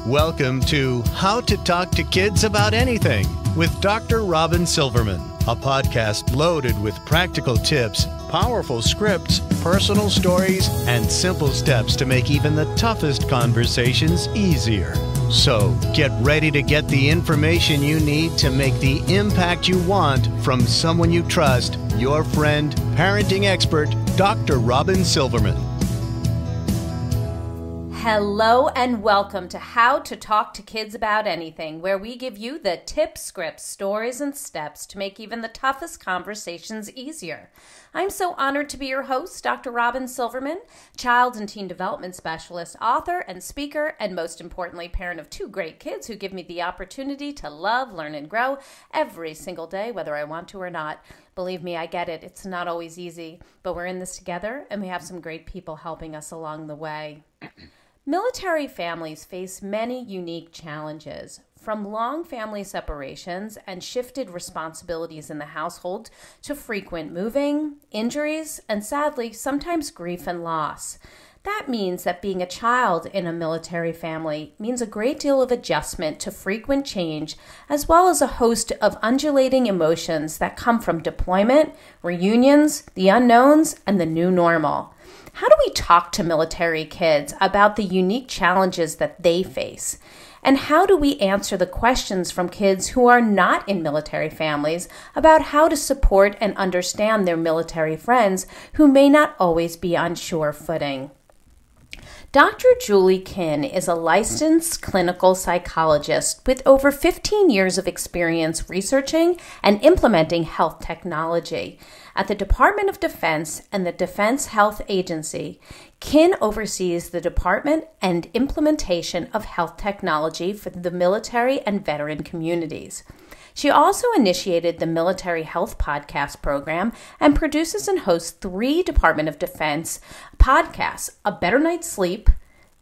Welcome to How to Talk to Kids About Anything with Dr. Robyn Silverman, a podcast loaded with practical tips, powerful scripts, personal stories, and simple steps to make even the toughest conversations easier. So get ready to get the information you need to make the impact you want from someone you trust, your friend, parenting expert, Dr. Robyn Silverman. Hello and welcome to How to Talk to Kids About Anything, where we give you the tips, scripts, stories, and steps to make even the toughest conversations easier. I'm so honored to be your host, Dr. Robyn Silverman, child and teen development specialist, author, and speaker, and most importantly, parent of two great kids who give me the opportunity to love, learn, and grow every single day, whether I want to or not. Believe me, I get it. It's not always easy, but we're in this together, and we have some great people helping us along the way. Military families face many unique challenges, from long family separations and shifted responsibilities in the household to frequent moving, injuries, and sadly, sometimes grief and loss. That means that being a child in a military family means a great deal of adjustment to frequent change, as well as a host of undulating emotions that come from deployment, reunions, the unknowns, and the new normal. How do we talk to military kids about the unique challenges that they face? And how do we answer the questions from kids who are not in military families about how to support and understand their military friends who may not always be on sure footing? Dr. Julie Kinn is a licensed clinical psychologist with over 15 years of experience researching and implementing health technology. At the Department of Defense and the Defense Health Agency, Kinn oversees the department and implementation of health technology for the military and veteran communities. She also initiated the Military Health Podcast program and produces and hosts 3 Department of Defense podcasts, A Better Night's Sleep,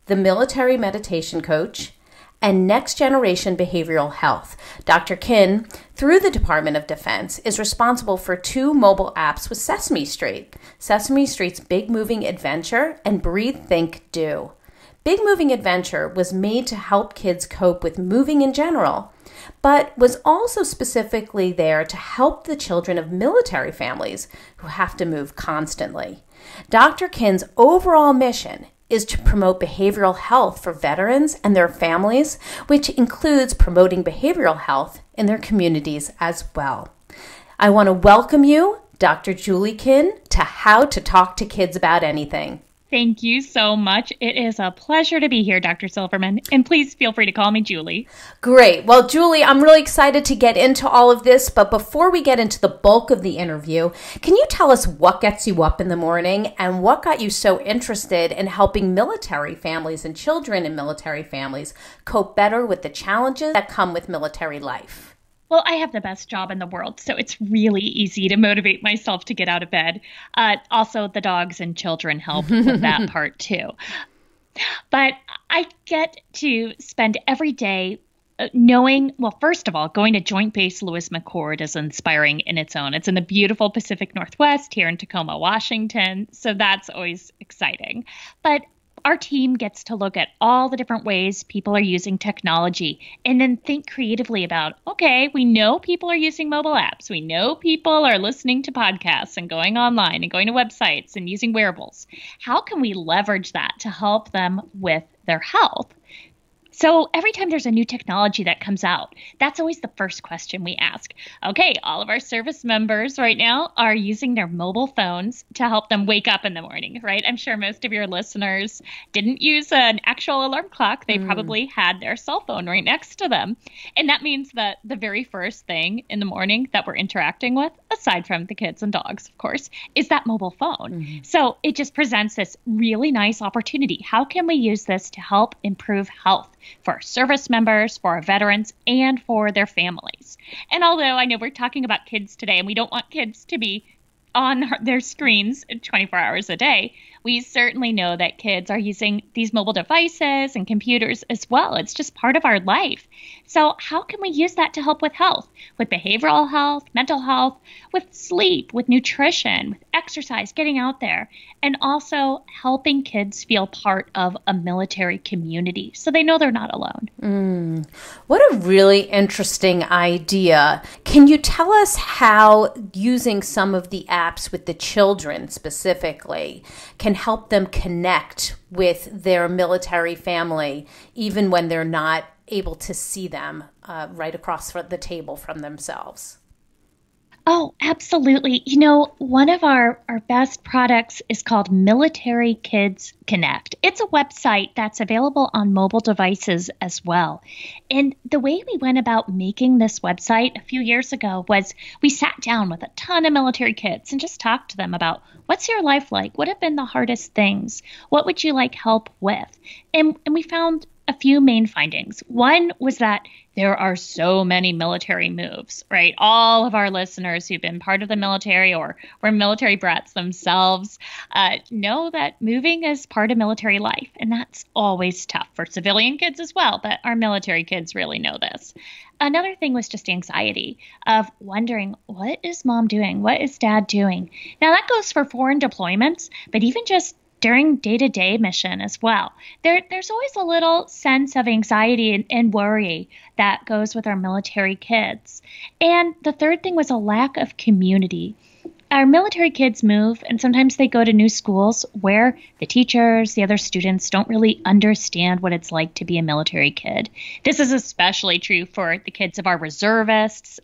The Military Meditation Coach, and Next Generation Behavioral Health. Dr. Kinn, through the Department of Defense, is responsible for 2 mobile apps with Sesame Street, Sesame Street's Big Moving Adventure and Breathe, Think, Do. Big Moving Adventure was made to help kids cope with moving in general, but was also specifically there to help the children of military families who have to move constantly. Dr. Kinn's overall mission is to promote behavioral health for veterans and their families, which includes promoting behavioral health in their communities as well. I want to welcome you, Dr. Julie Kinn, to How to Talk to Kids About Anything. Thank you so much. It is a pleasure to be here, Dr. Silverman, and please feel free to call me Julie. Great. Well, Julie, I'm really excited to get into all of this, but before we get into the bulk of the interview, can you tell us what gets you up in the morning and what got you so interested in helping military families and children in military families cope better with the challenges that come with military life? Well, I have the best job in the world, so it's really easy to motivate myself to get out of bed. Also, the dogs and children help with that part too. But I get to spend every day knowing, well, first of all, going to Joint Base Lewis McChord is inspiring in its own. It's in the beautiful Pacific Northwest here in Tacoma, Washington, so that's always exciting. But our team gets to look at all the different ways people are using technology and then think creatively about, okay, we know people are using mobile apps. We know people are listening to podcasts and going online and going to websites and using wearables. How can we leverage that to help them with their health? So every time there's a new technology that comes out, that's always the first question we ask. Okay, all of our service members right now are using their mobile phones to help them wake up in the morning, right? I'm sure most of your listeners didn't use an actual alarm clock. They probably had their cell phone right next to them. And that means that the very first thing in the morning that we're interacting with, aside from the kids and dogs, of course, is that mobile phone. So it just presents this really nice opportunity. How can we use this to help improve health for our service members, for our veterans, and for their families? And although I know we're talking about kids today and we don't want kids to be on their screens 24 hours a day, We certainly know that kids are using these mobile devices and computers as well. It's just part of our life. So how can we use that to help with health, with behavioral health, mental health, with sleep, with nutrition, with exercise, getting out there, and also helping kids feel part of a military community so they know they're not alone. What a really interesting idea. Can you tell us how using some of the apps with the children specifically can help them connect with their military family, even when they're not able to see them right across the table from themselves? Oh, absolutely. One of our best products is called Military Kids Connect. It's a website that's available on mobile devices as well. And the way we went about making this website a few years ago was we sat down with a ton of military kids and just talked to them about what's your life like? What have been the hardest things? What would you like help with? And we found a few main findings. One was that there are so many military moves, right? All of our listeners who've been part of the military or were military brats themselves know that moving is part of military life. And that's always tough for civilian kids as well. But our military kids really know this. Another thing was just anxiety of wondering, what is mom doing? What is dad doing? Now that goes for foreign deployments, but even just during day-to-day mission as well. There's always a little sense of anxiety and worry that goes with our military kids. And the third thing was a lack of community. Our military kids move, and sometimes they go to new schools where the teachers, the other students don't really understand what it's like to be a military kid. This is especially true for the kids of our reservists,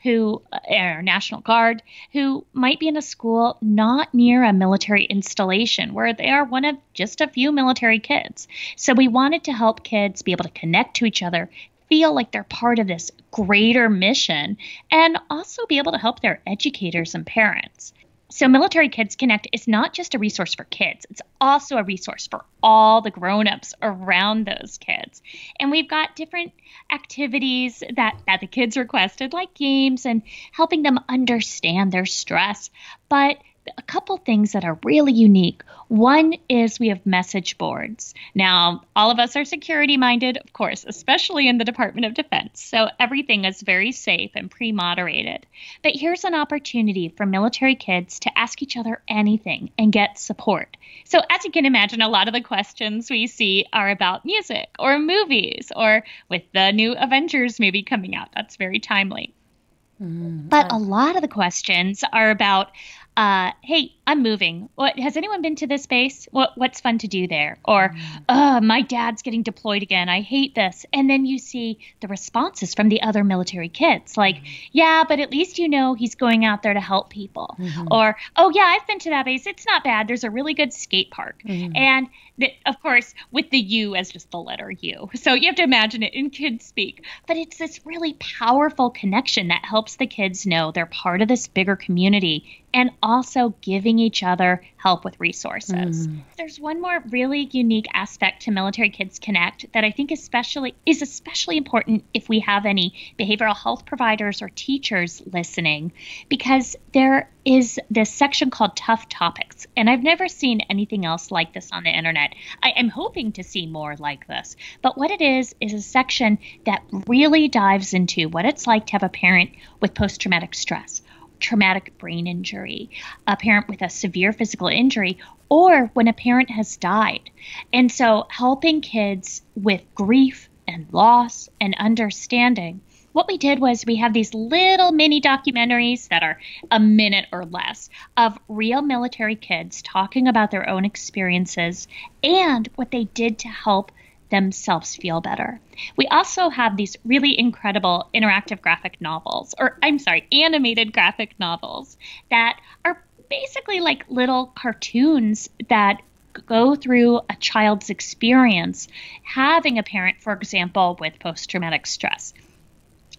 who are National Guard, who might be in a school not near a military installation where they are one of just a few military kids. So we wanted to help kids be able to connect to each other, feel like they're part of this greater mission, and also be able to help their educators and parents. So Military Kids Connect is not just a resource for kids. It's also a resource for all the grown-ups around those kids. And we've got different activities that the kids requested, like games and helping them understand their stress. But a couple things that are really unique. One is we have message boards. Now, all of us are security minded, of course, especially in the Department of Defense. So everything is very safe and pre-moderated. But here's an opportunity for military kids to ask each other anything and get support. So as you can imagine, a lot of the questions we see are about music or movies, or with the new Avengers movie coming out. That's very timely. But a lot of the questions are about, hey, I'm moving. Has anyone been to this base? What's fun to do there? Or, my dad's getting deployed again. I hate this. And then you see the responses from the other military kids, like, yeah, but at least he's going out there to help people. Or, oh, yeah, I've been to that base. It's not bad. There's a really good skate park. And of course, with the U as just the letter U. So you have to imagine it in kids speak. But it's this really powerful connection that helps the kids know they're part of this bigger community and also giving each other help with resources. There's one more really unique aspect to Military Kids Connect that I think is especially important if we have any behavioral health providers or teachers listening, because there is this section called Tough Topics. And I've never seen anything else like this on the internet. I am hoping to see more like this. But what it is a section that really dives into what it's like to have a parent with post-traumatic stress, traumatic brain injury, a parent with a severe physical injury, or when a parent has died. And so helping kids with grief and loss and understanding. What we did was we have these little mini documentaries that are a minute or less of real military kids talking about their own experiences and what they did to help themselves feel better. We also have these really incredible animated graphic novels that are basically like little cartoons that go through a child's experience having a parent, for example, with post-traumatic stress.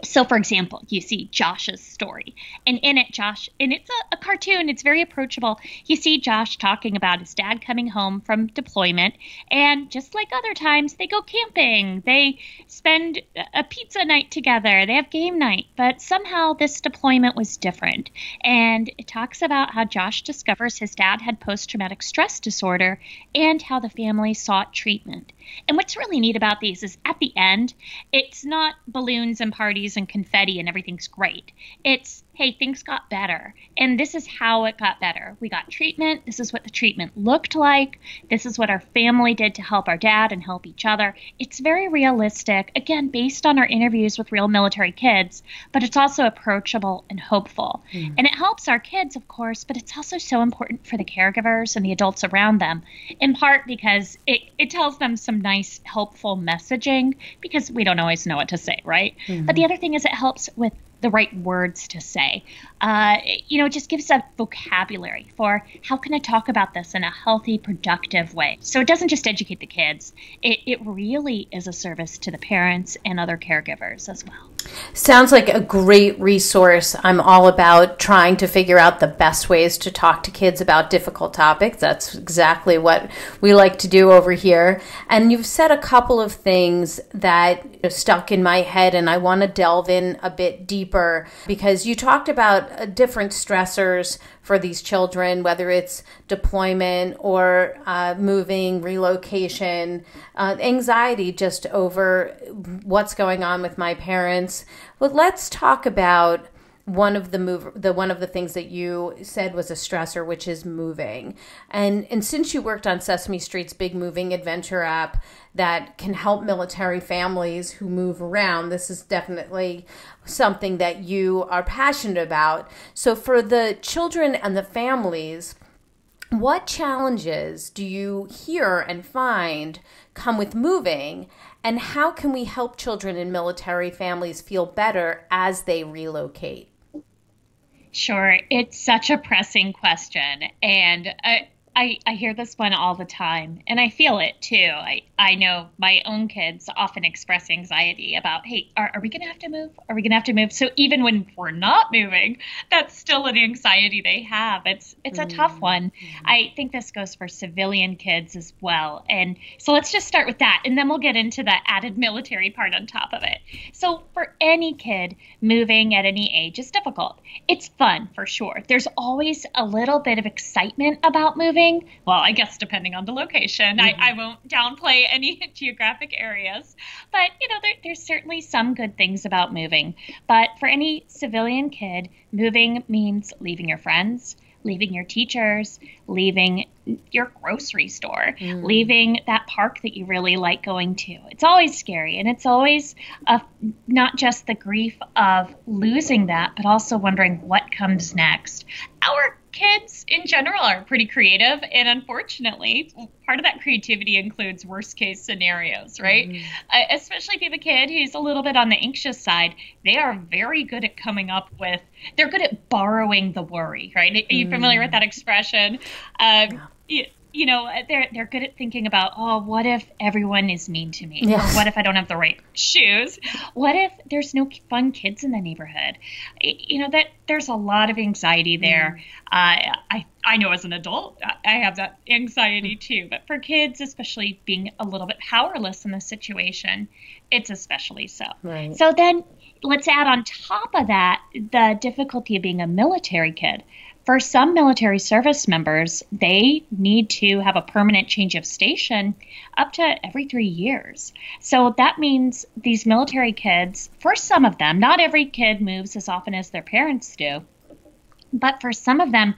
So, for example, you see Josh's story, and in it, and it's a cartoon, it's very approachable. You see Josh talking about his dad coming home from deployment, and just like other times, they go camping, they spend a pizza night together, they have game night, but somehow this deployment was different. And it talks about how Josh discovers his dad had post-traumatic stress disorder and how the family sought treatment. And what's really neat about these is at the end, it's not balloons and parties and confetti and everything's great. It's, hey, things got better. And this is how it got better. We got treatment. This is what the treatment looked like. This is what our family did to help our dad and help each other. It's very realistic, again, based on our interviews with real military kids, but it's also approachable and hopeful. And it helps our kids, of course, but it's also so important for the caregivers and the adults around them, in part because it tells them some nice, helpful messaging, because we don't always know what to say, right? But the other thing is it helps with the right words to say. It just gives a vocabulary for how can I talk about this in a healthy, productive way. So it doesn't just educate the kids. It really is a service to the parents and other caregivers as well. Sounds like a great resource. I'm all about trying to figure out the best ways to talk to kids about difficult topics. That's exactly what we like to do over here. And you've said a couple of things that stuck in my head, and I want to delve in a bit deeper, because you talked about different stressors for these children, whether it's deployment or moving, relocation, anxiety just over what's going on with my parents. But let's talk about one of the things that you said was a stressor, which is moving. And since you worked on Sesame Street's Big Moving Adventure app that can help military families who move around, this is definitely something that you are passionate about. So for the children and the families, what challenges do you hear and find come with moving, and how can we help children in military families feel better as they relocate? Sure. It's such a pressing question. And I hear this one all the time, and I feel it too. I know my own kids often express anxiety about, hey, are we going to have to move? Are we going to have to move? So even when we're not moving, that's still an anxiety they have. It's a tough one. I think this goes for civilian kids as well. And so let's just start with that, and then we'll get into the added military part on top of it. So for any kid, moving at any age is difficult. It's fun, for sure. There's always a little bit of excitement about moving. Well, I guess depending on the location. I won't downplay any geographic areas, but there's certainly some good things about moving. But for any civilian kid, moving means leaving your friends, leaving your teachers, leaving your grocery store, leaving that park that you really like going to. It's always scary, and it's always not just the grief of losing that, but also wondering what comes next. Our kids in general are pretty creative, and unfortunately, part of that creativity includes worst case scenarios, right? Especially if you have a kid who's a little bit on the anxious side, they are very good at coming up with, they're good at borrowing the worry, right? Are you familiar with that expression? They're good at thinking about, what if everyone is mean to me? Yes. Or what if I don't have the right shoes? What if there's no fun kids in the neighborhood? That there's a lot of anxiety there. I know as an adult, I have that anxiety too. But for kids, especially being a little bit powerless in the situation, it's especially so. Right. So then let's add on top of that the difficulty of being a military kid. For some military service members, they need to have a permanent change of station up to every 3 years. So that means these military kids, for some of them, not every kid moves as often as their parents do, but for some of them,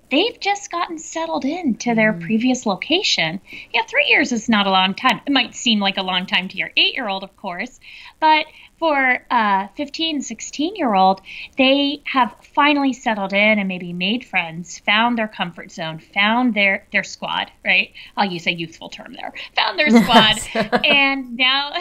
they've just gotten settled into their previous location. 3 years is not a long time. It might seem like a long time to your 8-year-old, of course, but for a 15, 16-year-old, they have finally settled in and maybe made friends, found their comfort zone, found their squad, right? I'll use a youthful term there. Found their squad, and now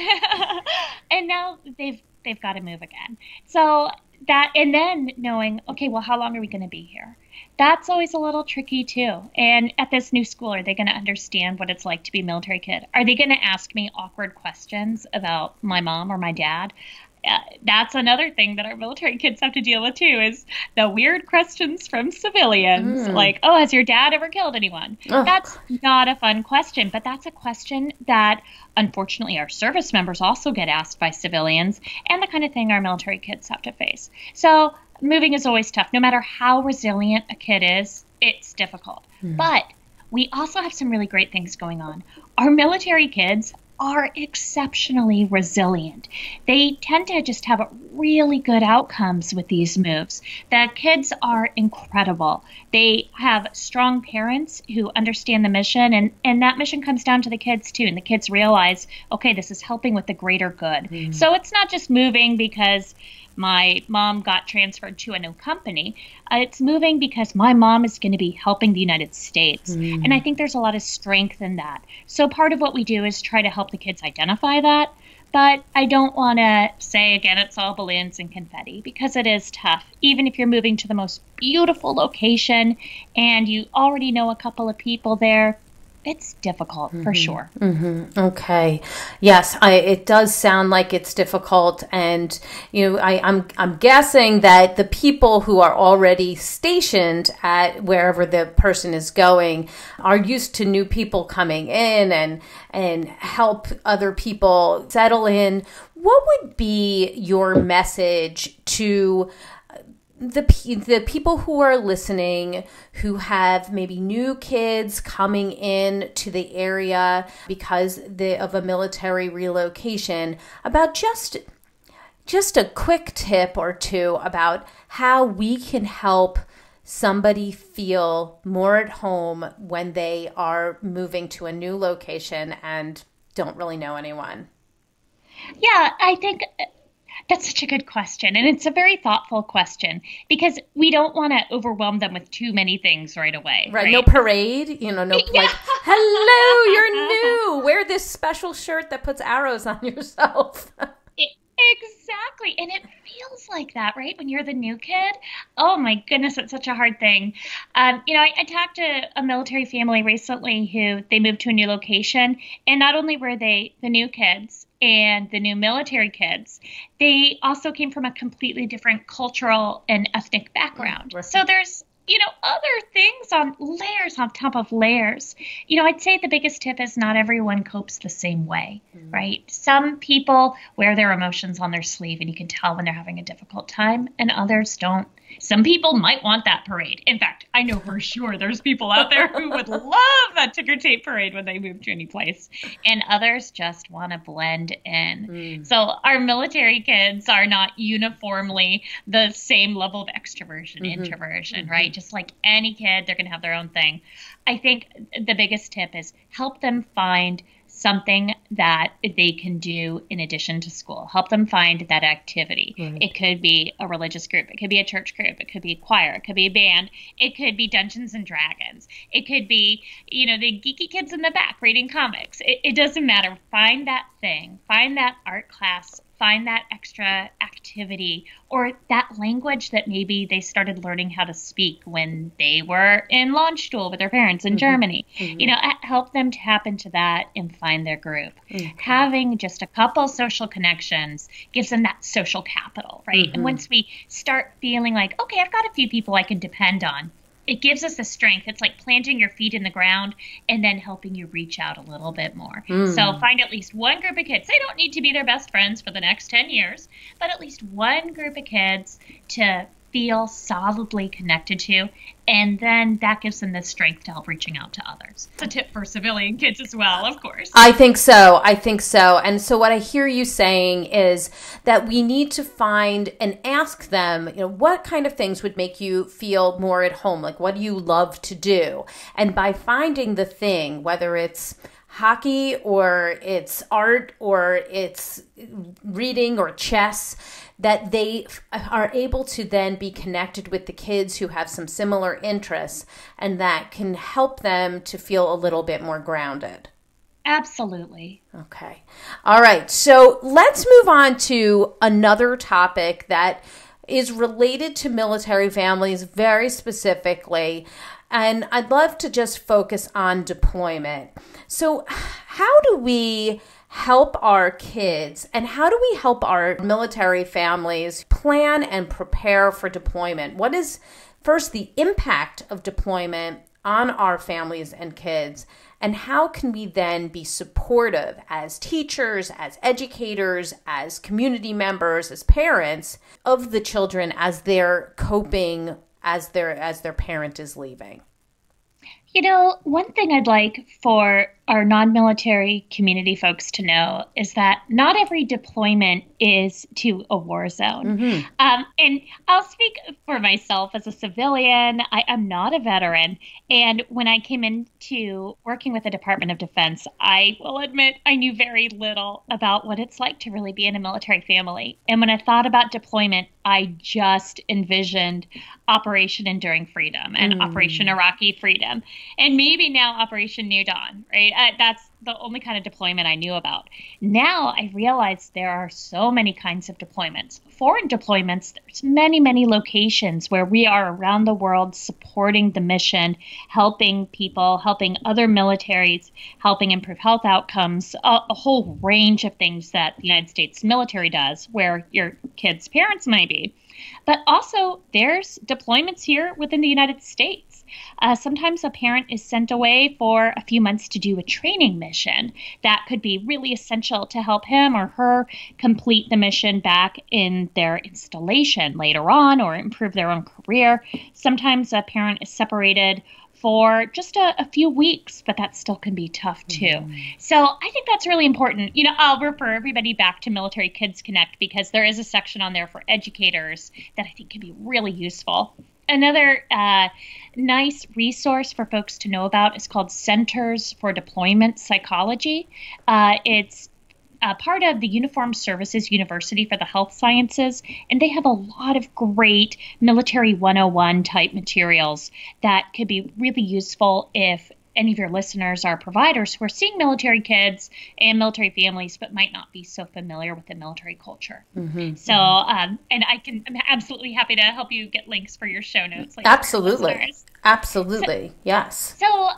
they've got to move again. So that, and then knowing, okay, well, how long are we going to be here? That's always a little tricky too. And at this new school, are they going to understand what it's like to be a military kid? Are they going to ask me awkward questions about my mom or my dad? that's another thing that our military kids have to deal with too, is the weird questions from civilians. Like, oh, has your dad ever killed anyone? That's not a fun question, but that's a question that unfortunately our service members also get asked by civilians, and the kind of thing our military kids have to face. So moving is always tough. No matter how resilient a kid is, it's difficult. But we also have some really great things going on. Our military kids are exceptionally resilient. They tend to just have really good outcomes with these moves. The kids are incredible. They have strong parents who understand the mission, and that mission comes down to the kids too. And the kids realize, okay, this is helping with the greater good. So it's not just moving because my mom got transferred to a new company. It's moving because my mom is going to be helping the United States. And I think there's a lot of strength in that. So part of what we do is try to help the kids identify that. But I don't want to say, again, it's all balloons and confetti, because it is tough. Even if you're moving to the most beautiful location and you already know a couple of people there, it's difficult for sure. Okay. Yes, it does sound like it's difficult. And, I'm guessing that the people who are already stationed at wherever the person is going are used to new people coming in and help other people settle in. What would be your message to the people who are listening, who have maybe new kids coming in to the area because of a military relocation, about just a quick tip or two about how we can help somebody feel more at home when they are moving to a new location and don't really know anyone? Yeah, I think that's such a good question. And it's a very thoughtful question, because we don't want to overwhelm them with too many things right away. Right. No parade, like, hello, you're new. Wear this special shirt that puts arrows on yourself. Exactly. And it feels like that, right? When you're the new kid. Oh my goodness, it's such a hard thing. I talked to a military family recently who they moved to a new location, and not only were they the new kids and the new military kids, they also came from a completely different cultural and ethnic background. Right. So there's other things on layers on top of layers. I'd say the biggest tip is not everyone copes the same way, right? Some people wear their emotions on their sleeve, and you can tell when they're having a difficult time, and others don't. Some people might want that parade. In fact, I know for sure there's people out there who would love that ticker tape parade when they move to any place, and others just want to blend in. So our military kids are not uniformly the same level of extroversion, introversion, right? Just like any kid, they're going to have their own thing. I think the biggest tip is help them find something that they can do in addition to school. Help them find that activity. Right. It could be a religious group. It could be a church group. It could be a choir. It could be a band. It could be Dungeons and Dragons. It could be, the geeky kids in the back reading comics. It doesn't matter. Find that thing. Find that art class. Find that extra activity, or that language that maybe they started learning how to speak when they were in launch school with their parents in Germany. Help them tap into that and find their group. Having just a couple social connections gives them that social capital, right? And once we start feeling like, okay, I've got a few people I can depend on, it gives us the strength. It's like planting your feet in the ground and then helping you reach out a little bit more. So find at least one group of kids. They don't need to be their best friends for the next 10 years, but at least one group of kids to feel solidly connected to, and then that gives them the strength to help reaching out to others. It's a tip for civilian kids as well, of course. I think so. And so what I hear you saying is that we need to find and ask them, what kind of things would make you feel more at home? Like, what do you love to do? And by finding the thing, whether it's hockey or it's art or it's reading or chess, that they are able to then be connected with the kids who have some similar interests, and that can help them to feel a little bit more grounded. Absolutely. Okay. All right. So let's move on to another topic that is related to military families very specifically. And I'd love to just focus on deployment. So how do we help our kids, and how do we help our military families plan and prepare for deployment? What is, first, the impact of deployment on our families and kids, and how can we then be supportive as teachers, as educators, as community members, as parents of the children as they're coping as their parent is leaving? You know, one thing I'd like for our non-military community folks to know is that not every deployment is to a war zone. And I'll speak for myself as a civilian. I am not a veteran. And when I came into working with the Department of Defense, I will admit I knew very little about what it's like to really be in a military family. And when I thought about deployment, I just envisioned Operation Enduring Freedom and Operation Iraqi Freedom, and maybe now Operation New Dawn, right? That's the only kind of deployment I knew about. Now I realize there are so many kinds of deployments. Foreign deployments, there's many, many locations where we are around the world supporting the mission, helping people, helping other militaries, helping improve health outcomes, a whole range of things that the United States military does where your kids' parents might be. But also there's deployments here within the United States. Sometimes a parent is sent away for a few months to do a training mission that could be really essential to help him or her complete the mission back in their installation later on or improve their own career. Sometimes a parent is separated for just a few weeks, but that still can be tough too. So I think that's really important. You know, I'll refer everybody back to Military Kids Connect because there is a section on there for educators that I think can be really useful. Another nice resource for folks to know about is called Centers for Deployment Psychology. It's part of the Uniformed Services University for the Health Sciences, and they have a lot of great military 101 type materials that could be really useful if any of your listeners are providers who are seeing military kids and military families, but might not be so familiar with the military culture. So, and I'm absolutely happy to help you get links for your show notes. Like Absolutely. So, yes. So,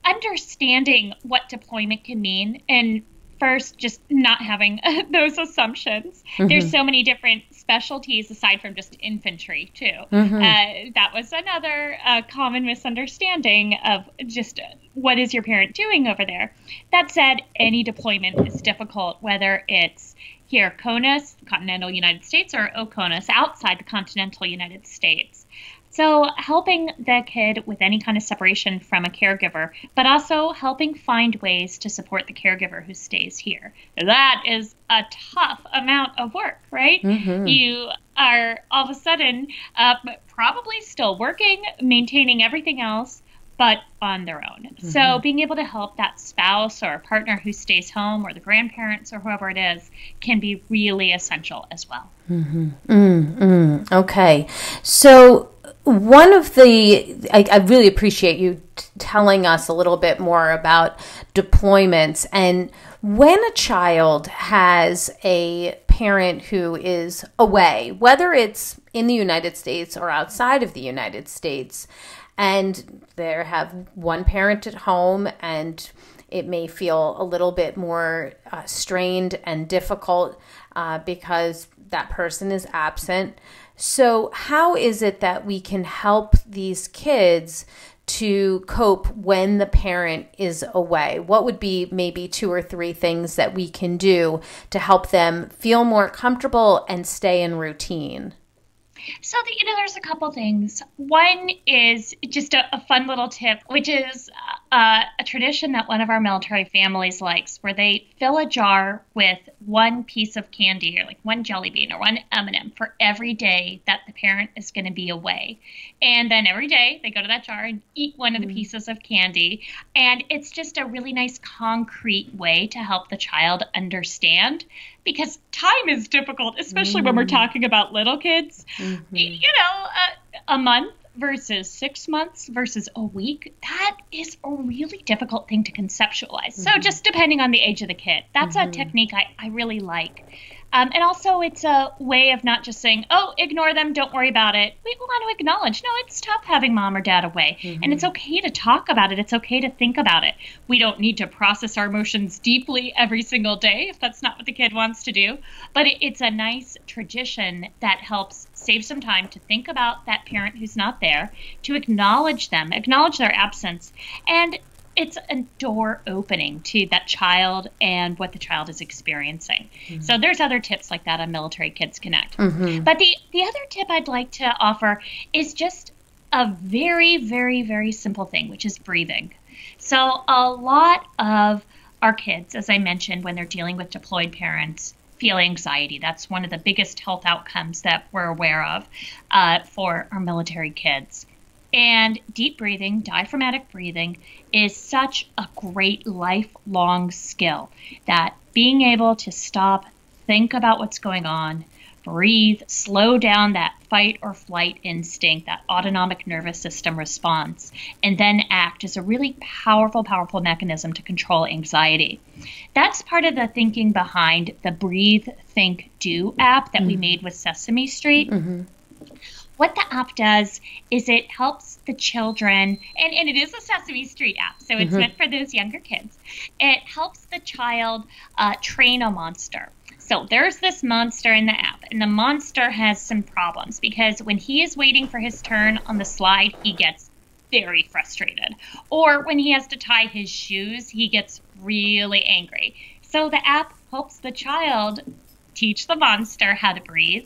understanding what deployment can mean, and first, just not having those assumptions. There's so many different specialties aside from just infantry, too. That was another common misunderstanding of just what is your parent doing over there. That said, any deployment is difficult, whether it's here, CONUS, continental United States, or OCONUS, outside the continental United States. So helping the kid with any kind of separation from a caregiver, but also helping find ways to support the caregiver who stays here. That is a tough amount of work, right? You are all of a sudden probably still working, maintaining everything else, but on their own. So being able to help that spouse or a partner who stays home or the grandparents or whoever it is can be really essential as well. Okay. So one of I really appreciate you telling us a little bit more about deployments. And when a child has a parent who is away, whether it's in the United States or outside of the United States, and they have one parent at home, and it may feel a little bit more strained and difficult because that person is absent. So how is it that we can help these kids to cope when the parent is away? What would be maybe 2 or 3 things that we can do to help them feel more comfortable and stay in routine? So, there's a couple things. One is just a fun little tip, which is a tradition that one of our military families likes, where they fill a jar with one piece of candy, or like one jelly bean or one M&M for every day that the parent is going to be away. And then every day they go to that jar and eat one of the pieces of candy. And it's just a really nice concrete way to help the child understand, because time is difficult, especially when we're talking about little kids. A month versus 6 months versus a week, that is a really difficult thing to conceptualize. So just depending on the age of the kid, that's a technique I really like. And also, it's a way of not just saying, oh, ignore them, don't worry about it. We want to acknowledge, no, it's tough having mom or dad away. And it's okay to talk about it. It's okay to think about it. We don't need to process our emotions deeply every single day if that's not what the kid wants to do. But it's a nice tradition that helps save some time to think about that parent who's not there, to acknowledge them, acknowledge their absence. And it's a door opening to that child and what the child is experiencing. So there's other tips like that on Military Kids Connect. But the other tip I'd like to offer is just a very, very, very simple thing, which is breathing. So a lot of our kids, as I mentioned, when they're dealing with deployed parents, feel anxiety. That's one of the biggest health outcomes that we're aware of for our military kids. And deep breathing, diaphragmatic breathing, is such a great lifelong skill that being able to stop, think about what's going on, breathe, slow down that fight or flight instinct, that autonomic nervous system response, and then act is a really powerful, powerful mechanism to control anxiety. That's part of the thinking behind the Breathe, Think, Do app that we made with Sesame Street. What the app does is it helps the children, and it is a Sesame Street app, so it's meant for those younger kids. It helps the child train a monster. So there's this monster in the app, and the monster has some problems because when he is waiting for his turn on the slide, he gets very frustrated. Or when he has to tie his shoes, he gets really angry. So the app helps the child teach the monster how to breathe,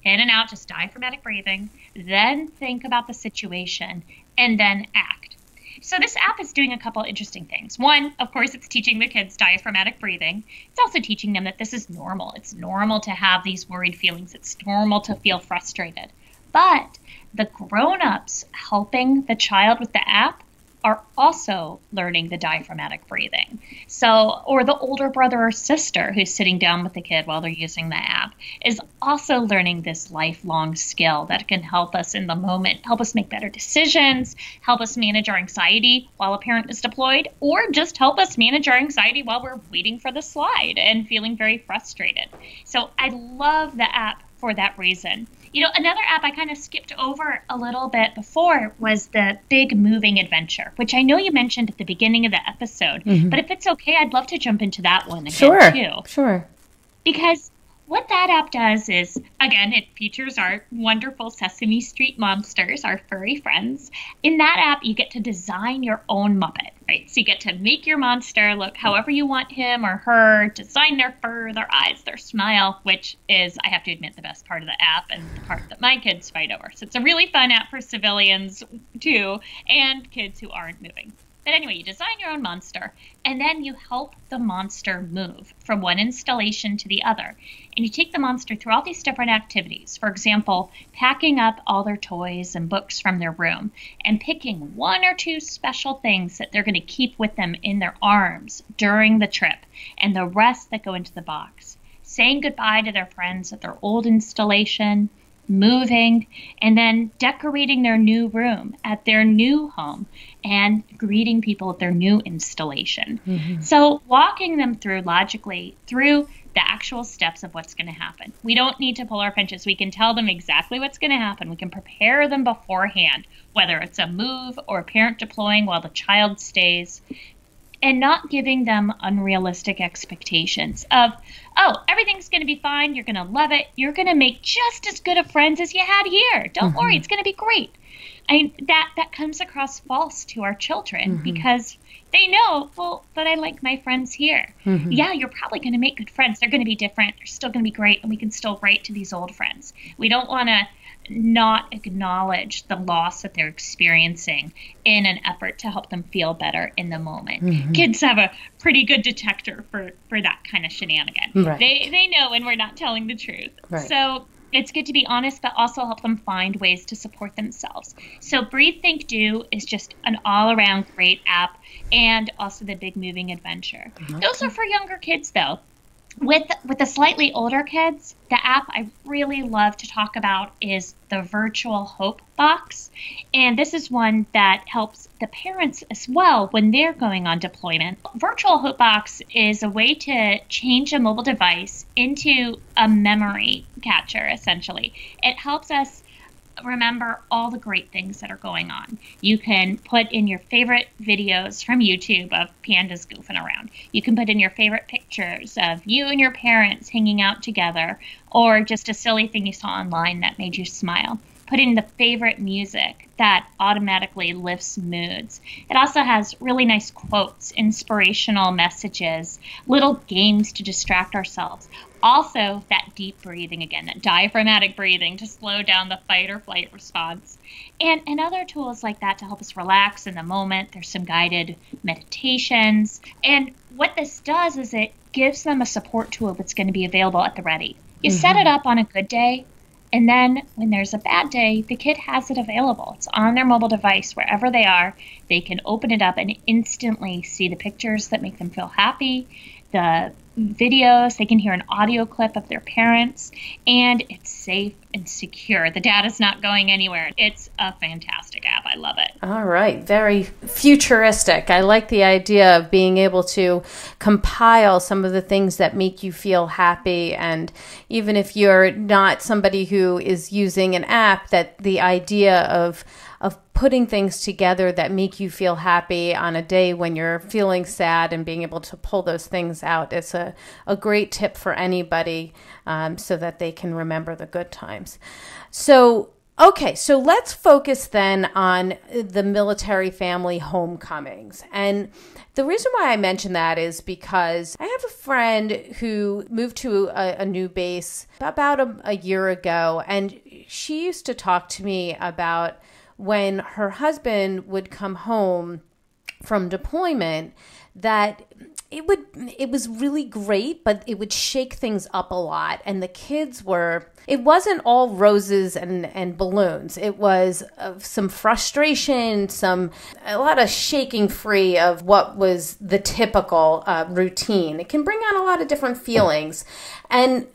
in and out, just diaphragmatic breathing, then think about the situation, and then act. So this app is doing a couple interesting things. One, of course, it's teaching the kids diaphragmatic breathing. It's also teaching them that this is normal. It's normal to have these worried feelings. It's normal to feel frustrated. But the grown-ups helping the child with the app are also learning the diaphragmatic breathing. So, or the older brother or sister who's sitting down with the kid while they're using the app is also learning this lifelong skill that can help us in the moment, help us make better decisions, help us manage our anxiety while a parent is deployed, or just help us manage our anxiety while we're waiting for the slide and feeling very frustrated. So I love the app for that reason. You know, another app I kind of skipped over a little bit before was the Big Moving Adventure, which I know you mentioned at the beginning of the episode. But if it's okay, I'd love to jump into that one again, too. Sure. Because what that app does is, again, it features our wonderful Sesame Street monsters, our furry friends. In that app, you get to design your own Muppet, right? So you get to make your monster look however you want him or her, design their fur, their eyes, their smile, which is, I have to admit, the best part of the app and the part that my kids fight over. So it's a really fun app for civilians, too, and kids who aren't moving. But anyway, you design your own monster, and then you help the monster move from one installation to the other. And you take the monster through all these different activities. For example, packing up all their toys and books from their room and picking one or two special things that they're going to keep with them in their arms during the trip, and the rest that go into the box. Saying goodbye to their friends at their old installation, moving, and then decorating their new room at their new home and greeting people at their new installation. So walking them through logically through the actual steps of what's going to happen. We don't need to pull our punches. We can tell them exactly what's going to happen. We can prepare them beforehand, whether it's a move or a parent deploying while the child stays, and not giving them unrealistic expectations of, oh, everything's going to be fine. You're going to love it. You're going to make just as good of friends as you had here. Don't worry. It's going to be great. That comes across false to our children because they know, well, but I like my friends here. Yeah, you're probably going to make good friends. They're going to be different. They're still going to be great. And we can still write to these old friends. We don't want to not acknowledge the loss that they're experiencing in an effort to help them feel better in the moment. Kids have a pretty good detector for that kind of shenanigan. They know when we're not telling the truth. So it's good to be honest, but also help them find ways to support themselves. So Breathe, Think, Do is just an all-around great app, and also the Big Moving Adventure. Those are for younger kids, though. With the slightly older kids, the app I really love to talk about is the Virtual Hope Box. And this is one that helps the parents as well when they're going on deployment. Virtual Hope Box is a way to change a mobile device into a memory catcher, essentially. It helps us remember all the great things that are going on. You can put in your favorite videos from YouTube of pandas goofing around. You can put in your favorite pictures of you and your parents hanging out together, or just a silly thing you saw online that made you smile. Put in the favorite music that automatically lifts moods. It also has really nice quotes, inspirational messages, little games to distract ourselves. Also, that deep breathing again, that diaphragmatic breathing to slow down the fight or flight response. And other tools like that to help us relax in the moment. There's some guided meditations. And what this does is it gives them a support tool that's going to be available at the ready. You set it up on a good day, and then when there's a bad day, the kid has it available. It's on their mobile device wherever they are. They can open it up and instantly see the pictures that make them feel happy, the videos, they can hear an audio clip of their parents, and it's safe and secure. The data's not going anywhere. It's a fantastic app. I love it. All right. Very futuristic. I like the idea of being able to compile some of the things that make you feel happy. And even if you're not somebody who is using an app, that the idea of putting things together that make you feel happy on a day when you're feeling sad and being able to pull those things out is a great tip for anybody, so that they can remember the good times. So, okay, so let's focus then on the military family homecomings. And the reason why I mention that is because I have a friend who moved to a new base about a year ago, and she used to talk to me about when her husband would come home from deployment, that it was really great, but it would shake things up a lot. And the kids it wasn't all roses and balloons. It was some frustration, a lot of shaking free of what was the typical routine. It can bring on a lot of different feelings. And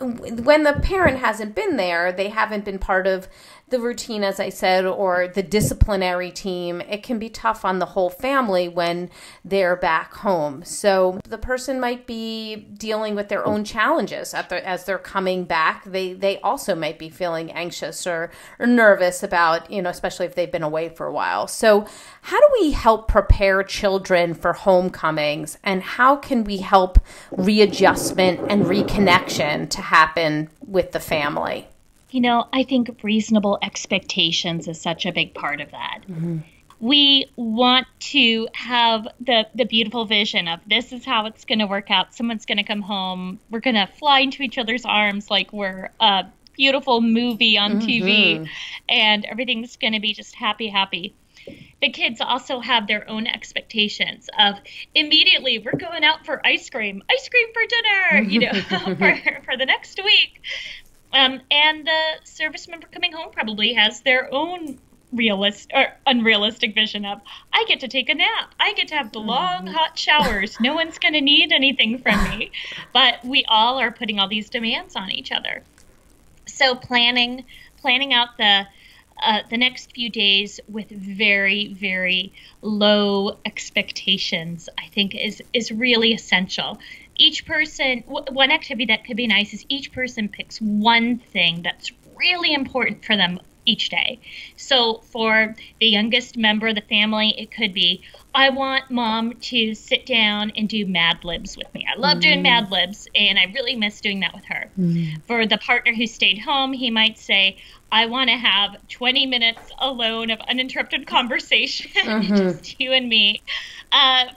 when the parent hasn't been there, they haven't been part of the routine, as I said, or the disciplinary team, it can be tough on the whole family when they're back home. So the person might be dealing with their own challenges as they're coming back. They also might be feeling anxious or nervous about, especially if they've been away for a while. So how do we help prepare children for homecomings, and how can we help readjustment and reconnection to happen with the family? I think reasonable expectations is such a big part of that. Mm-hmm. We want to have the beautiful vision of this is how it's going to work out. Someone's going to come home. We're going to fly into each other's arms like we're a beautiful movie on TV, and everything's going to be just happy, happy. The kids also have their own expectations of immediately we're going out for ice cream for dinner, for the next week. And the service member coming home probably has their own unrealistic vision of, I get to take a nap. I get to have the long, hot showers. No one's going to need anything from me. But we all are putting all these demands on each other. So planning out the next few days with very, very low expectations, I think is really essential. Each person, one activity that could be nice is each person picks one thing that's really important for them each day. So for the youngest member of the family, it could be, I want mom to sit down and do Mad Libs with me. I love doing Mad Libs, and I really miss doing that with her. For the partner who stayed home, he might say, I want to have 20 minutes alone of uninterrupted conversation, just you and me.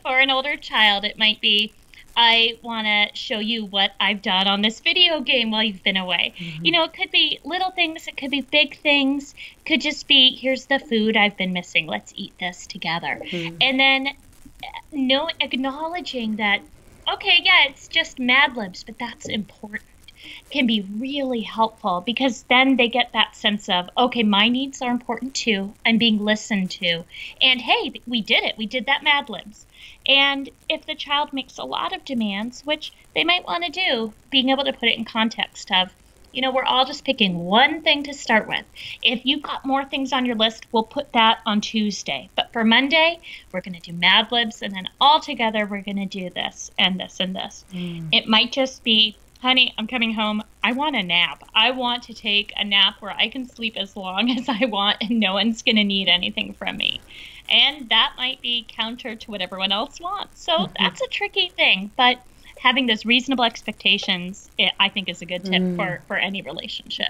For an older child, it might be, I want to show you what I've done on this video game while you've been away. It could be little things. It could be big things. It could just be, here's the food I've been missing. Let's eat this together. And then acknowledging that, okay, yeah, it's just Mad Libs, but that's important. can be really helpful, because then they get that sense of, okay, my needs are important too. I'm being listened to. And hey, we did it. We did that Mad Libs. And if the child makes a lot of demands, which they might want to do, being able to put it in context of, we're all just picking one thing to start with. If you've got more things on your list, we'll put that on Tuesday. But for Monday, we're going to do Mad Libs, and then all together we're going to do this and this and this. It might just be, honey, I'm coming home. I want a nap. I want to take a nap where I can sleep as long as I want and no one's going to need anything from me. And that might be counter to what everyone else wants. So that's a tricky thing. But having those reasonable expectations, I think, is a good tip for any relationship.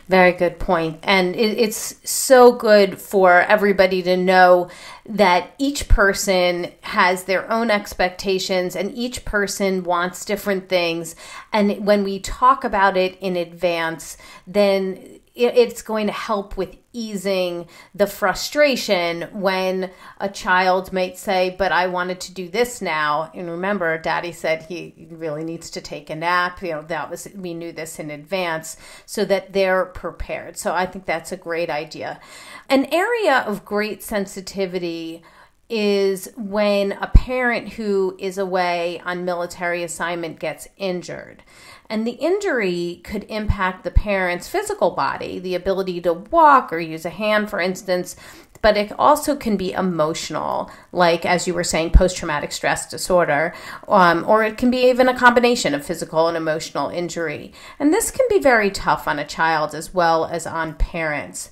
Very good point. And it's so good for everybody to know that each person has their own expectations and each person wants different things. And when we talk about it in advance, then it's going to help with easing the frustration when a child might say, but I wanted to do this now. And remember, Daddy said he really needs to take a nap. We knew this in advance so that they're prepared. So I think that's a great idea. An area of great sensitivity is when a parent who is away on military assignment gets injured. And the injury could impact the parent's physical body, the ability to walk or use a hand, for instance, but it also can be emotional, like, as you were saying, post-traumatic stress disorder, or it can be even a combination of physical and emotional injury. And this can be very tough on a child as well as on parents.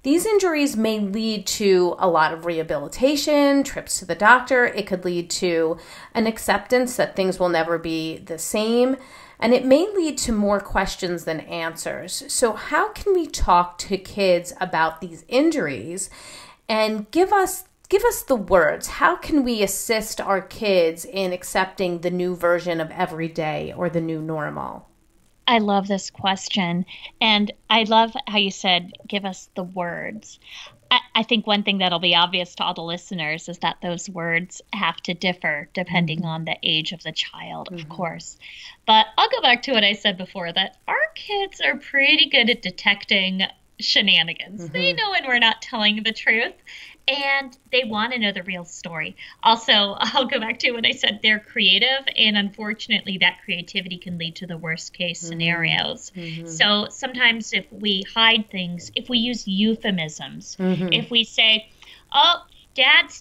These injuries may lead to a lot of rehabilitation, trips to the doctor. It could lead to an acceptance that things will never be the same. And it may lead to more questions than answers. So how can we talk to kids about these injuries and give us the words? How can we assist our kids in accepting the new version of every day or the new normal? I love this question. And I love how you said, give us the words. I think one thing that'll be obvious to all the listeners is that those words have to differ depending on the age of the child, of course. But I'll go back to what I said before, that our kids are pretty good at detecting shenanigans. They know when we're not telling the truth, and they want to know the real story. Also, I'll go back to when I said they're creative, and unfortunately that creativity can lead to the worst case scenarios. So sometimes if we hide things, if we use euphemisms, if we say, oh, dad's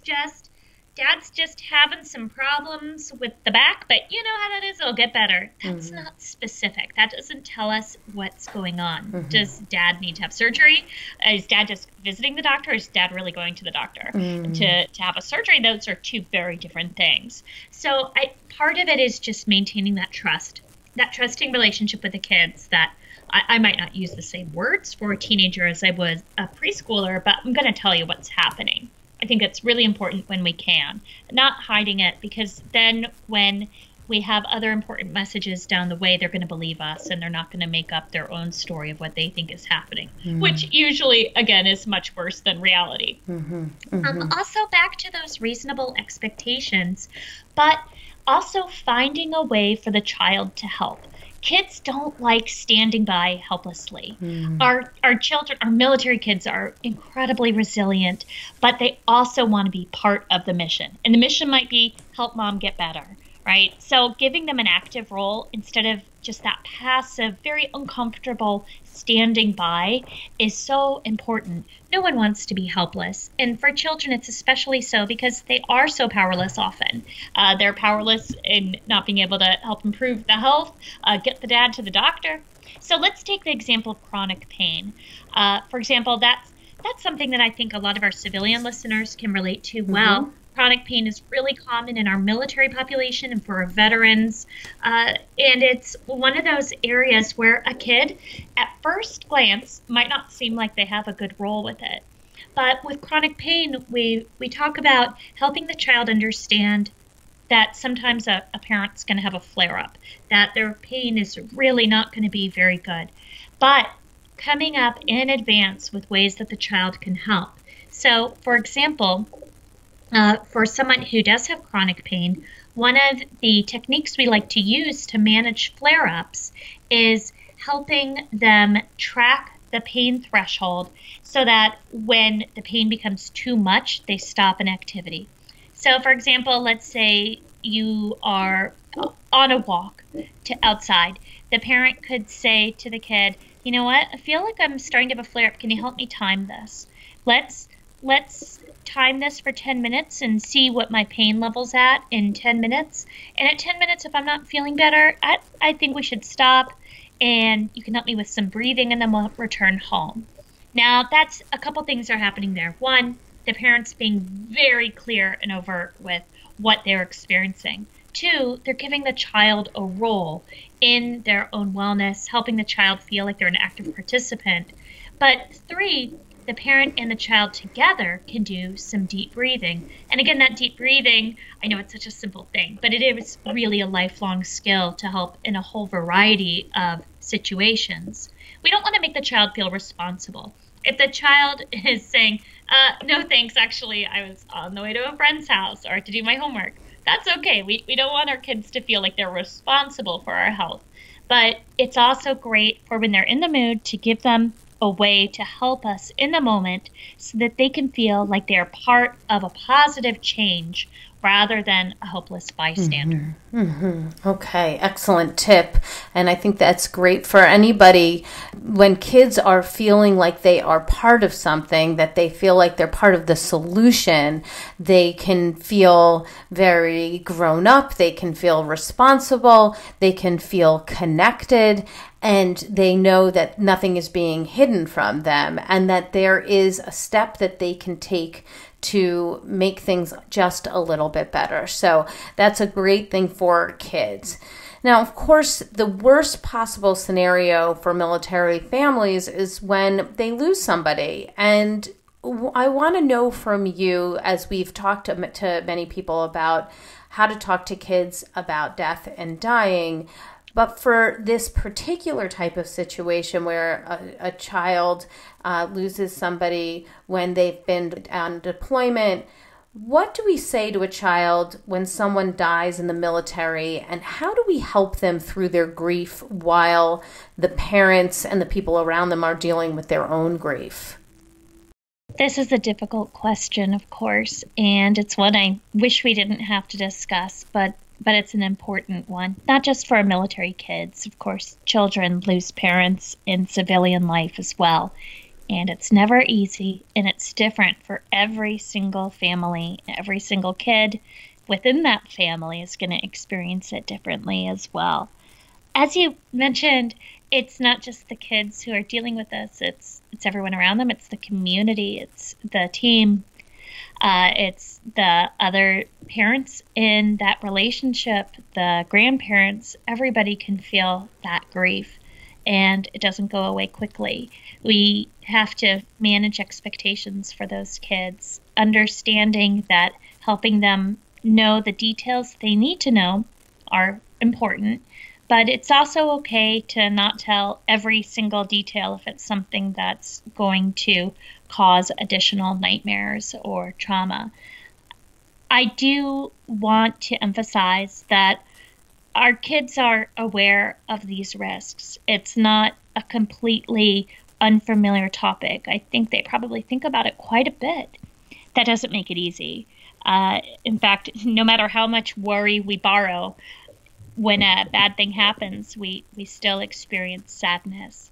just having some problems with the back, but you know how that is, it'll get better. That's not specific. That doesn't tell us what's going on. Does dad need to have surgery? Is dad just visiting the doctor, or is dad really going to the doctor to have a surgery? Those are two very different things. So part of it is just maintaining that trusting relationship with the kids, that I might not use the same words for a teenager as I was a preschooler, but I'm going to tell you what's happening. I think it's really important when we can, not hiding it, because then when we have other important messages down the way, they're going to believe us and they're not going to make up their own story of what they think is happening, which usually, again, is much worse than reality. Also, back to those reasonable expectations, but also finding a way for the child to help. Kids don't like standing by helplessly. Our children, our military kids, are incredibly resilient, but they also want to be part of the mission. And the mission might be help mom get better, right? So giving them an active role instead of just that passive, very uncomfortable standing by is so important. No one wants to be helpless. And for children, it's especially so because they are so powerless often. They're powerless in not being able to help improve the health, get the dad to the doctor. So let's take the example of chronic pain. For example, that's something that I think a lot of our civilian listeners can relate to well. Chronic pain is really common in our military population and for our veterans. And it's one of those areas where a kid, at first glance, might not seem like they have a good role with it. But with chronic pain, we talk about helping the child understand that sometimes a parent's going to have a flare-up, that their pain is really not going to be very good. But coming up in advance with ways that the child can help. So, for example, for someone who does have chronic pain, one of the techniques we like to use to manage flare-ups is helping them track the pain threshold so that when the pain becomes too much, they stop an activity. So, for example, let's say you are on a walk to outside. The parent could say to the kid, you know what, I feel like I'm starting to have a flare-up. Can you help me time this? Let's time this for 10 minutes and see what my pain level's at in 10 minutes. And at 10 minutes, if I'm not feeling better, I think we should stop, and you can help me with some breathing, and then we'll return home. Now, that's a couple things are happening there. One, the parents being very clear and overt with what they're experiencing. Two, they're giving the child a role in their own wellness, helping the child feel like they're an active participant. But three, the parent and the child together can do some deep breathing. And again, that deep breathing, I know it's such a simple thing, but it is really a lifelong skill to help in a whole variety of situations. We don't want to make the child feel responsible. If the child is saying, no thanks, actually, I was on the way to a friend's house or to do my homework, that's okay. We don't want our kids to feel like they're responsible for our health. But it's also great for when they're in the mood to give them a way to help us in the moment so that they can feel like they're part of a positive change rather than a hopeless bystander. Okay, excellent tip. And I think that's great for anybody when kids are feeling like they are part of something, that they feel like they're part of the solution. They can feel very grown up. They can feel responsible. They can feel connected. And they know that nothing is being hidden from them and that there is a step that they can take to make things just a little bit better. So that's a great thing for kids. Now, of course, the worst possible scenario for military families is when they lose somebody. And I want to know from you, as we've talked to many people about how to talk to kids about death and dying, but for this particular type of situation where a child loses somebody when they've been on deployment, what do we say to a child when someone dies in the military, and how do we help them through their grief while the parents and the people around them are dealing with their own grief? This is a difficult question, of course, and it's one I wish we didn't have to discuss, but it's an important one, not just for military kids. Of course, children lose parents in civilian life as well. And it's never easy, and it's different for every single family. Every single kid within that family is going to experience it differently as well. As you mentioned, it's not just the kids who are dealing with this. It's everyone around them. It's the community. It's the team. It's the other parents in that relationship, the grandparents. Everybody can feel that grief, and it doesn't go away quickly. We have to manage expectations for those kids, understanding that helping them know the details they need to know are important, but it's also okay to not tell every single detail if it's something that's going to cause additional nightmares or trauma. I do want to emphasize that our kids are aware of these risks. It's not a completely unfamiliar topic. I think they probably think about it quite a bit. That doesn't make it easy. In fact, no matter how much worry we borrow, when a bad thing happens, we still experience sadness.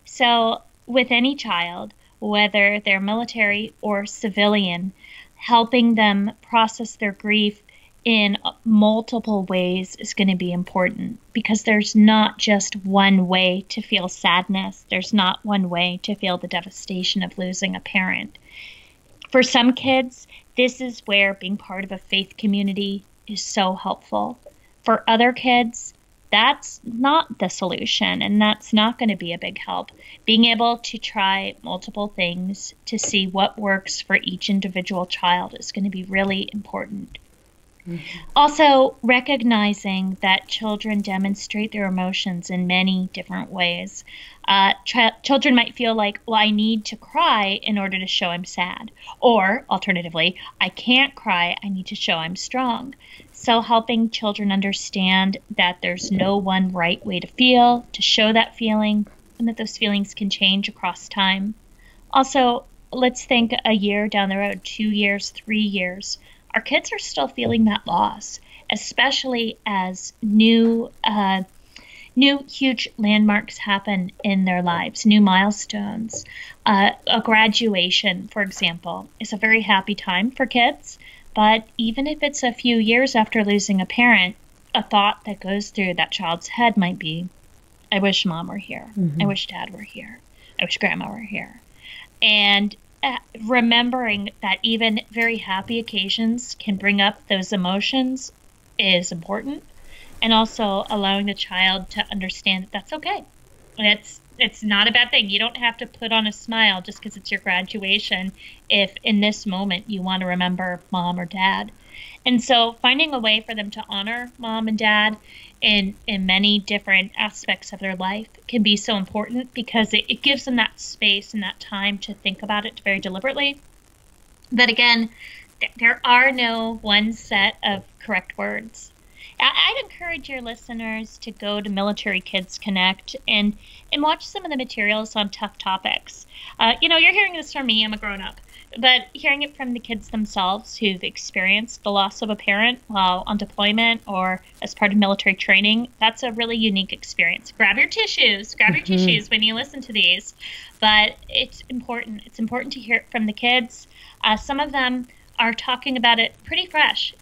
So with any child, whether they're military or civilian, helping them process their grief in multiple ways is going to be important, because there's not just one way to feel sadness. There's not one way to feel the devastation of losing a parent. For some kids, this is where being part of a faith community is so helpful. For other kids, that's not the solution, and that's not going to be a big help. Being able to try multiple things to see what works for each individual child is going to be really important. Also, recognizing that children demonstrate their emotions in many different ways. Children might feel like, well, I need to cry in order to show I'm sad. Or, alternatively, I can't cry, I need to show I'm strong. So helping children understand that there's no one right way to feel, to show that feeling, and that those feelings can change across time. Also, let's think a year down the road, 2 years, 3 years. Our kids are still feeling that loss, especially as new huge landmarks happen in their lives, new milestones. A graduation, for example, is a very happy time for kids. But even if it's a few years after losing a parent, a thought that goes through that child's head might be, I wish mom were here. I wish dad were here. I wish grandma were here. And remembering that even very happy occasions can bring up those emotions is important. And also allowing the child to understand that that's okay. It's not a bad thing. You don't have to put on a smile just because it's your graduation if in this moment you want to remember mom or dad. And so finding a way for them to honor mom and dad in many different aspects of their life can be so important because it gives them that space and that time to think about it very deliberately. But again, there are no one set of correct words. I'd encourage your listeners to go to Military Kids Connect and watch some of the materials on tough topics. You're hearing this from me, I'm a grown-up, but hearing it from the kids themselves who've experienced the loss of a parent while on deployment or as part of military training, that's a really unique experience. Grab your tissues when you listen to these. But it's important. It's important to hear it from the kids. Some of them are talking about it pretty fresh,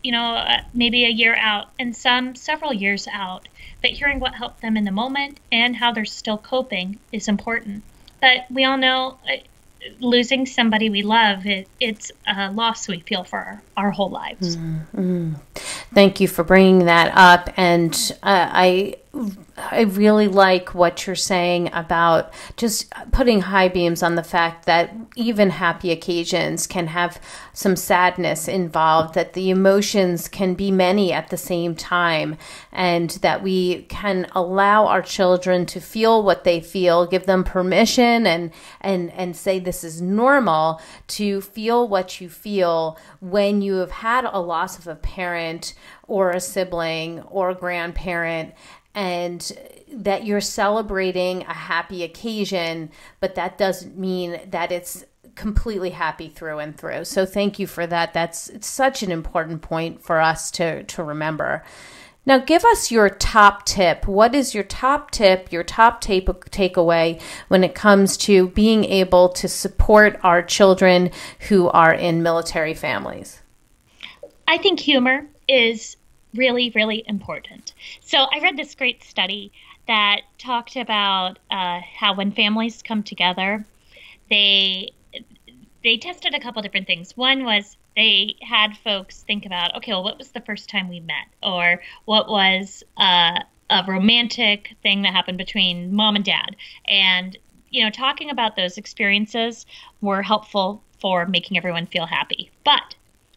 maybe a year out, and some several years out. But hearing what helped them in the moment and how they're still coping is important. But we all know losing somebody we love, it's a loss we feel for our whole lives. Thank you for bringing that up. And I really like what you're saying about just putting high beams on the fact that even happy occasions can have some sadness involved, that the emotions can be many at the same time, and that we can allow our children to feel what they feel, give them permission and say this is normal to feel what you feel when you have had a loss of a parent or a sibling or a grandparent, and that you're celebrating a happy occasion, but that doesn't mean that it's completely happy through and through. So thank you for that. It's such an important point for us to remember. Now, give us your top tip. What is your top tip, your top takeaway when it comes to being able to support our children who are in military families? I think humor is really, really important. So I read this great study that talked about how when families come together, they tested a couple different things. One was they had folks think about, okay, well, what was the first time we met? Or what was a romantic thing that happened between mom and dad? And, talking about those experiences were helpful for making everyone feel happy. But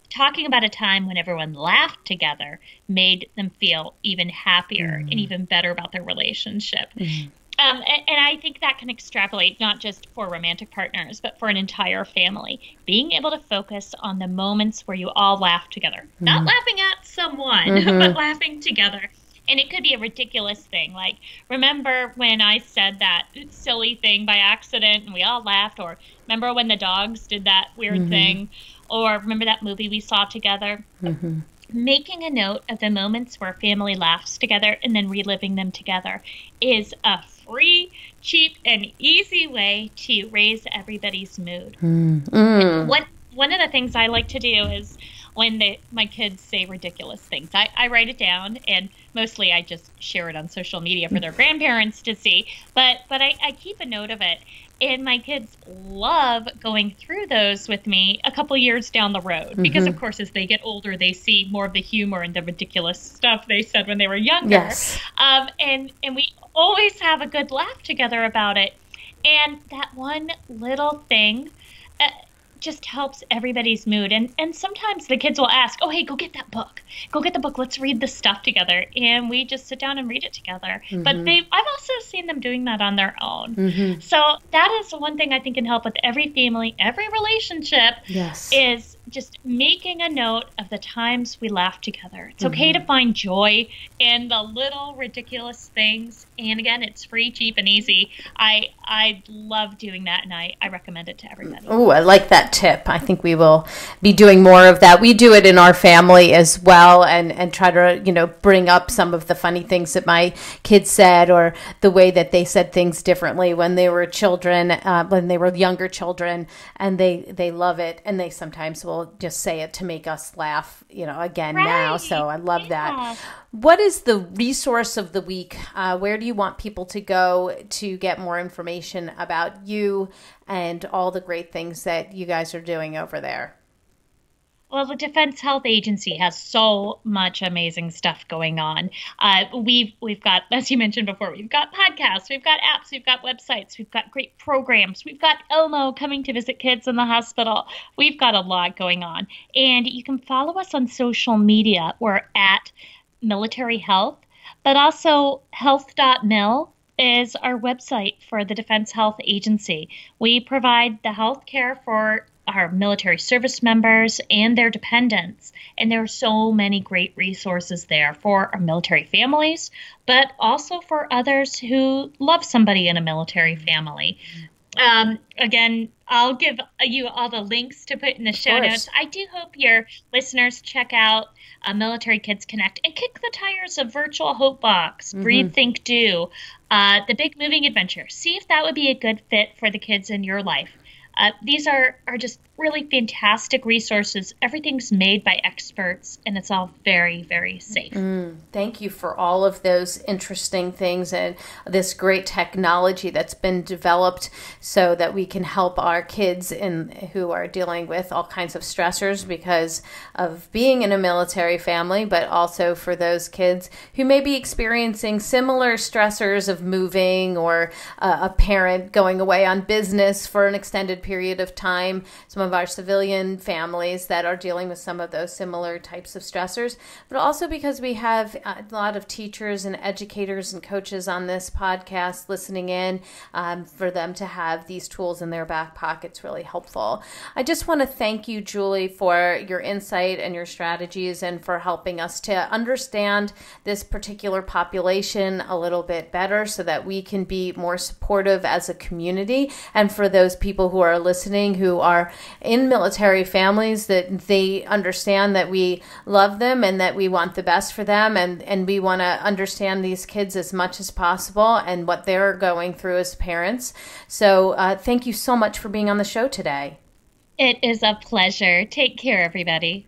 talking about a time when everyone laughed together made them feel even happier and even better about their relationship. And I think that can extrapolate not just for romantic partners, but for an entire family. Being able to focus on the moments where you all laugh together. Not laughing at someone, but laughing together. And it could be a ridiculous thing. Like, remember when I said that silly thing by accident and we all laughed? Or remember when the dogs did that weird thing? Or remember that movie we saw together? Making a note of the moments where family laughs together and then reliving them together is a free, cheap, and easy way to raise everybody's mood. One of the things I like to do is when my kids say ridiculous things, I write it down, and mostly I just share it on social media for their grandparents to see. But I keep a note of it. And my kids love going through those with me a couple years down the road. Because, of course, as they get older, they see more of the humor and the ridiculous stuff they said when they were younger. Yes. And we always have a good laugh together about it. And that one little thing just helps everybody's mood. And sometimes the kids will ask, oh, hey, go get that book. Go get the book. Let's read this stuff together. And we just sit down and read it together. But I've also seen them doing that on their own. So that is one thing I think can help with every family, every relationship, is just making a note of the times we laughed together. It's okay to find joy in the little ridiculous things. And again, it's free, cheap, and easy. I love doing that, and I recommend it to everybody. Oh, I like that tip. I think we will be doing more of that. We do it in our family as well, and try to, bring up some of the funny things that my kids said, or the way that they said things differently when they were children, when they were younger children, and they love it, and they sometimes will just say it to make us laugh, again now. So I love that. What is the resource of the week? Where do you want people to go to get more information about you and all the great things that you guys are doing over there? Well, the Defense Health Agency has so much amazing stuff going on. We've got, as you mentioned before, we've got podcasts, we've got apps, we've got websites, we've got great programs, we've got Elmo coming to visit kids in the hospital. We've got a lot going on. And you can follow us on social media. We're at Military Health, but also health.mil is our website for the Defense Health Agency. We provide the health care for our military service members and their dependents. And there are so many great resources there for our military families, but also for others who love somebody in a military family. Again, I'll give you all the links to put in the show notes. I do hope your listeners check out Military Kids Connect and kick the tires of Virtual Hope Box, Breathe, Think, Do, The Big Moving Adventure. See if that would be a good fit for the kids in your life. These are just really fantastic resources. Everything's made by experts, and it's all very, very safe. Thank you for all of those interesting things and this great technology that's been developed so that we can help our kids who are dealing with all kinds of stressors because of being in a military family, but also for those kids who may be experiencing similar stressors of moving or a parent going away on business for an extended period of time. Some of our civilian families that are dealing with some of those similar types of stressors, but also because we have a lot of teachers and educators and coaches on this podcast listening in, for them to have these tools in their back pockets really helpful. I just want to thank you, Julie, for your insight and your strategies and for helping us to understand this particular population a little bit better so that we can be more supportive as a community, and for those people who are listening who are in military families, that they understand that we love them and that we want the best for them, and we want to understand these kids as much as possible and what they're going through as parents. So thank you so much for being on the show today. It is a pleasure. Take care, everybody.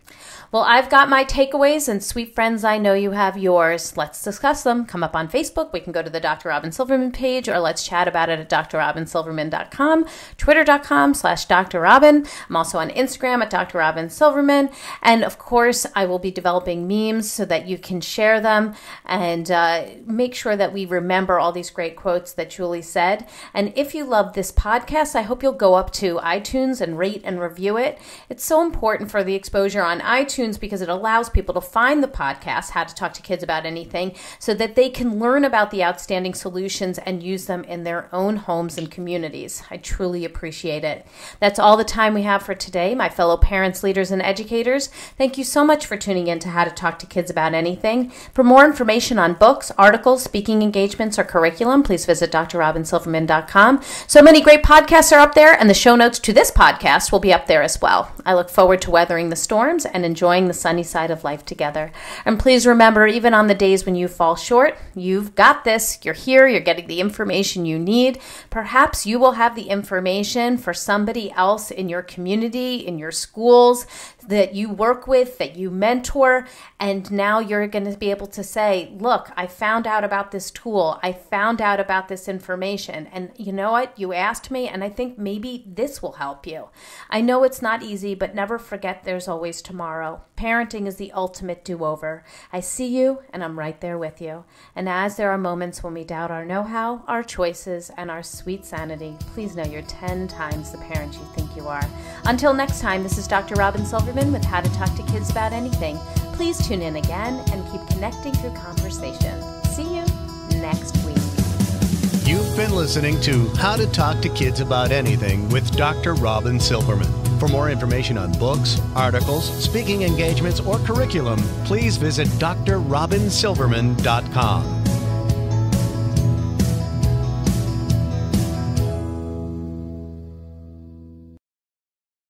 Well, I've got my takeaways, and sweet friends, I know you have yours. Let's discuss them. Come up on Facebook. We can go to the Dr. Robyn Silverman page, or let's chat about it at drrobynsilverman.com, twitter.com/Dr. Robyn. I'm also on Instagram at Dr. Robyn Silverman. And of course, I will be developing memes so that you can share them and make sure that we remember all these great quotes that Julie said. And if you love this podcast, I hope you'll go up to iTunes and rate and review it. It's so important for the exposure on iTunes because it allows people to find the podcast, How to Talk to Kids About Anything, so that they can learn about the outstanding solutions and use them in their own homes and communities. I truly appreciate it. That's all the time we have for today, my fellow parents, leaders, and educators. Thank you so much for tuning in to How to Talk to Kids About Anything. For more information on books, articles, speaking engagements, or curriculum, please visit drrobynsilverman.com. So many great podcasts are up there, and the show notes to this podcast will be up there as well. I look forward to weathering the storms and enjoying the sunny side of life together. And please remember, even on the days when you fall short, you've got this. You're here. You're getting the information you need. Perhaps you will have the information for somebody else in your community, in your schools, that you work with, that you mentor, and now you're going to be able to say, look, I found out about this tool. I found out about this information. And you know what? You asked me, and I think maybe this will help you. I know it's not easy, but never forget there's always tomorrow. Parenting is the ultimate do-over. I see you, and I'm right there with you. And as there are moments when we doubt our know-how, our choices, and our sweet sanity, please know you're 10 times the parent you think you are. Until next time, this is Dr. Robyn Silverman with How to Talk to Kids About Anything. Please tune in again and keep connecting through conversation. See you next week. You've been listening to How to Talk to Kids About Anything with Dr. Robyn Silverman. For more information on books, articles, speaking engagements, or curriculum, please visit drrobynsilverman.com.